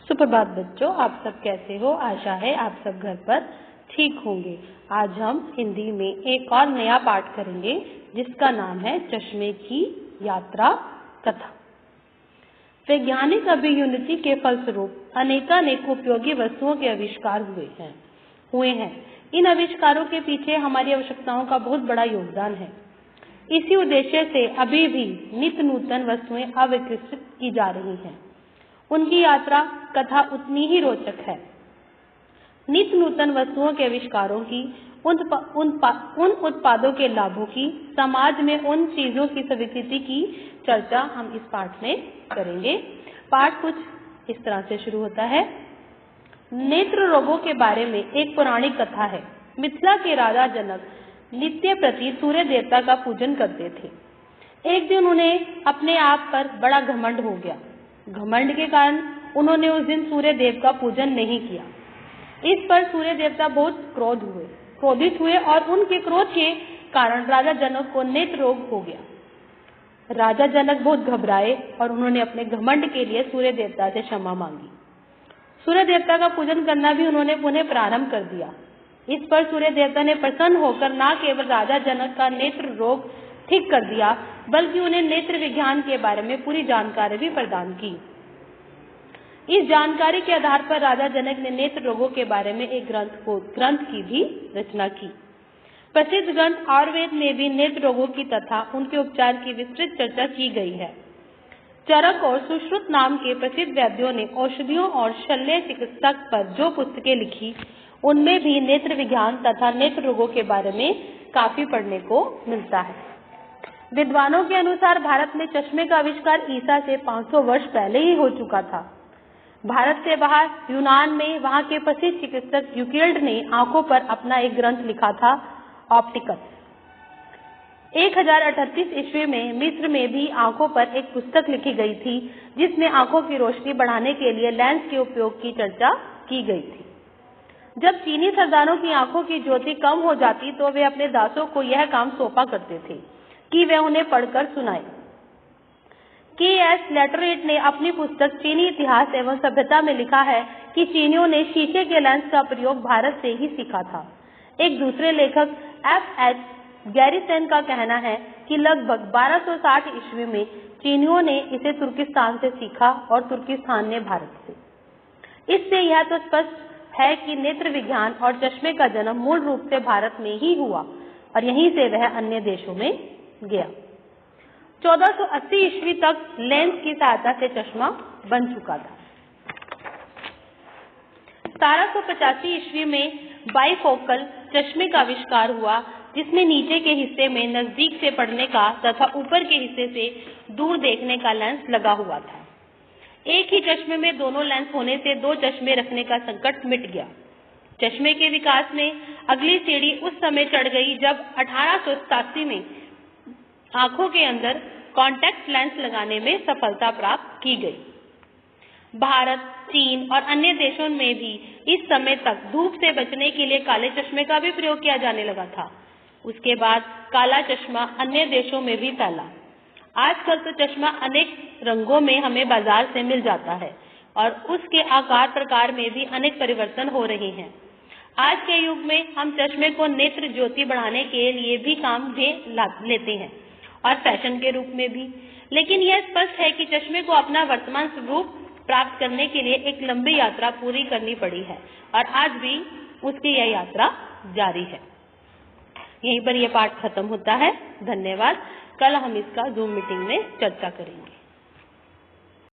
सुप्रभात बच्चों, आप सब कैसे हो? आशा है आप सब घर पर ठीक होंगे। आज हम हिंदी में एक और नया पाठ करेंगे जिसका नाम है चश्मे की यात्रा कथा। वैज्ञानिक अभिउन्नति के फलस्वरूप अनेकानेक उपयोगी वस्तुओं के आविष्कार हुए हैं। इन आविष्कारों के पीछे हमारी आवश्यकताओं का बहुत बड़ा योगदान है। इसी उद्देश्य से अभी भी नित्य नूतन वस्तुएं अविकसित की जा रही हैं। उनकी यात्रा कथा उतनी ही रोचक है। नित्य नूतन वस्तुओं के आविष्कारों की, उन उत्पादों के लाभों की, समाज में उन चीजों की स्वीकृति की चर्चा हम इस पाठ में करेंगे। पाठ कुछ इस तरह से शुरू होता है। नेत्र रोगों के बारे में एक पौराणिक कथा है। मिथिला के राजा जनक नित्य प्रति सूर्य देवता का पूजन करते थे। एक दिन उन्हें अपने आप पर बड़ा घमंड हो गया। घमंड के कारण उन्होंने उस दिन सूर्य देव का पूजन नहीं किया। इस पर सूर्य देवता बहुत क्रोधित हुए और उनके क्रोध के कारण राजा जनक को नेत्र रोग हो गया। राजा जनक बहुत घबराए और उन्होंने अपने घमंड के लिए सूर्य देवता से क्षमा मांगी। सूर्य देवता का पूजन करना भी उन्होंने पुनः प्रारंभ कर दिया। इस पर सूर्य देवता ने प्रसन्न होकर न केवल राजा जनक का नेत्र रोग ठीक कर दिया, बल्कि उन्हें नेत्र विज्ञान के बारे में पूरी जानकारी भी प्रदान की। इस जानकारी के आधार पर राजा जनक ने नेत्र रोगों के बारे में एक ग्रंथ की भी रचना की। प्रसिद्ध ग्रंथ आयुर्वेद में भी नेत्र रोगों की तथा उनके उपचार की विस्तृत चर्चा की गई है। चरक और सुश्रुत नाम के प्रसिद्ध वैद्यों ने औषधियों और शल्य चिकित्सक पर जो पुस्तकें लिखी, उनमें भी नेत्र विज्ञान तथा नेत्र रोगों के बारे में काफी पढ़ने को मिलता है। विद्वानों के अनुसार भारत में चश्मे का आविष्कार ईसा से 500 वर्ष पहले ही हो चुका था। भारत से बाहर यूनान में वहां के प्रसिद्ध चिकित्सक यूक्लिड ने आंखों पर अपना एक ग्रंथ लिखा था, ऑप्टिकस। 1038 ईस्वी में मिस्र में भी आंखों पर एक पुस्तक लिखी गई थी, जिसमें आंखों की रोशनी बढ़ाने के लिए लेंस के उपयोग की चर्चा की गई थी। जब चीनी सरदारों की आंखों की ज्योति कम हो जाती तो वे अपने दासों को यह काम सौंपा करते थे कि वे उन्हें पढ़कर सुनाए। K.S. लेटरेट ने अपनी पुस्तक चीनी इतिहास एवं सभ्यता में लिखा है कि चीनियों ने शीशे के लेंस का प्रयोग भारत से ही सीखा था। एक दूसरे लेखक F.H. गैरिसन का कहना है कि लगभग 1260 ईस्वी में चीनियों ने इसे तुर्किस्तान से सीखा और तुर्किस्तान ने भारत से। इससे यह तो स्पष्ट है कि नेत्र विज्ञान और चश्मे का जन्म मूल रूप से भारत में ही हुआ और यहीं से वह अन्य देशों में गया। 1480 ईस्वी तक लेंस की सहायता से चश्मा बन चुका था। 1785 ईस्वी में बाइफोकल चश्मे का आविष्कार हुआ, जिसमें नीचे के हिस्से में नजदीक से पढ़ने का तथा ऊपर के हिस्से से दूर देखने का लेंस लगा हुआ था। एक ही चश्मे में दोनों लेंस होने से दो चश्मे रखने का संकट मिट गया। चश्मे के विकास में अगली सीढ़ी उस समय चढ़ गई जब 1887 में आंखों के अंदर कॉन्टैक्ट लेंस लगाने में सफलता प्राप्त की गई। भारत, चीन और अन्य देशों में भी इस समय तक धूप से बचने के लिए काले चश्मे का भी प्रयोग किया जाने लगा था। उसके बाद काला चश्मा अन्य देशों में भी फैला। आजकल तो चश्मा अनेक रंगों में हमें बाजार से मिल जाता है और उसके आकार प्रकार में भी अनेक परिवर्तन हो रहे हैं। आज के युग में हम चश्मे को नेत्र ज्योति बढ़ाने के लिए भी काम में लेते हैं और फैशन के रूप में भी। लेकिन यह स्पष्ट है कि चश्मे को अपना वर्तमान स्वरूप प्राप्त करने के लिए एक लंबी यात्रा पूरी करनी पड़ी है और आज भी उसकी यह यात्रा जारी है। यहीं पर यह पाठ खत्म होता है। धन्यवाद। कल हम इसका जूम मीटिंग में चर्चा करेंगे।